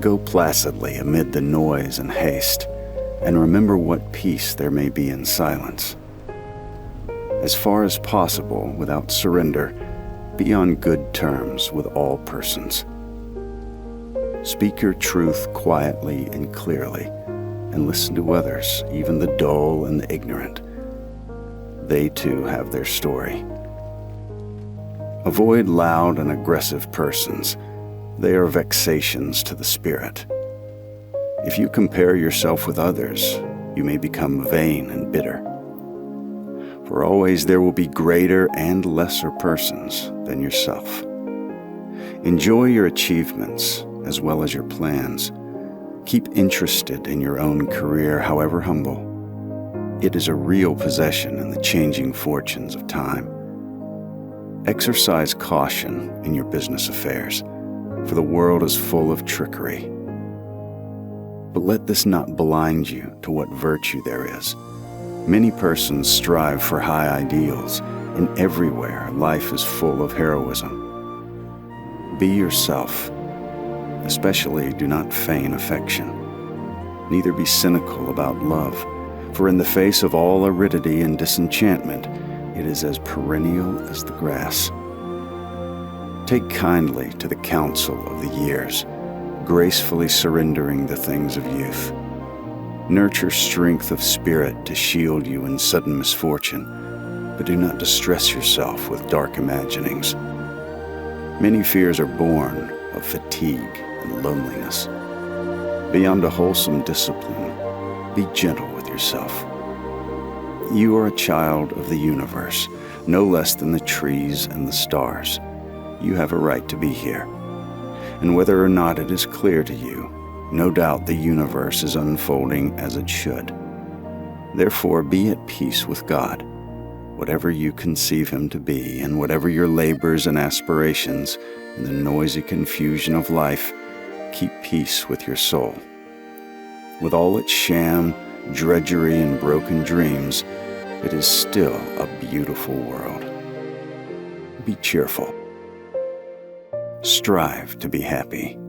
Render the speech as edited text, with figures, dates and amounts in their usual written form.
Go placidly amid the noise and haste, and remember what peace there may be in silence. As far as possible, without surrender, be on good terms with all persons. Speak your truth quietly and clearly, and listen to others, even the dull and the ignorant. They too have their story. Avoid loud and aggressive persons. They are vexations to the spirit. If you compare yourself with others, you may become vain and bitter. For always there will be greater and lesser persons than yourself. Enjoy your achievements as well as your plans. Keep interested in your own career, however humble. It is a real possession in the changing fortunes of time. Exercise caution in your business affairs, for the world is full of trickery. But let this not blind you to what virtue there is. Many persons strive for high ideals, and everywhere life is full of heroism. Be yourself. Especially do not feign affection. Neither be cynical about love, for in the face of all aridity and disenchantment, it is as perennial as the grass. Take kindly to the counsel of the years, gracefully surrendering the things of youth. Nurture strength of spirit to shield you in sudden misfortune, but do not distress yourself with dark imaginings. Many fears are born of fatigue and loneliness. Beyond a wholesome discipline, be gentle with yourself. You are a child of the universe, no less than the trees and the stars. You have a right to be here. And whether or not it is clear to you, no doubt the universe is unfolding as it should. Therefore, be at peace with God, whatever you conceive Him to be, and whatever your labors and aspirations in the noisy confusion of life, keep peace with your soul. With all its sham, drudgery, and broken dreams, it is still a beautiful world. Be cheerful. Strive to be happy.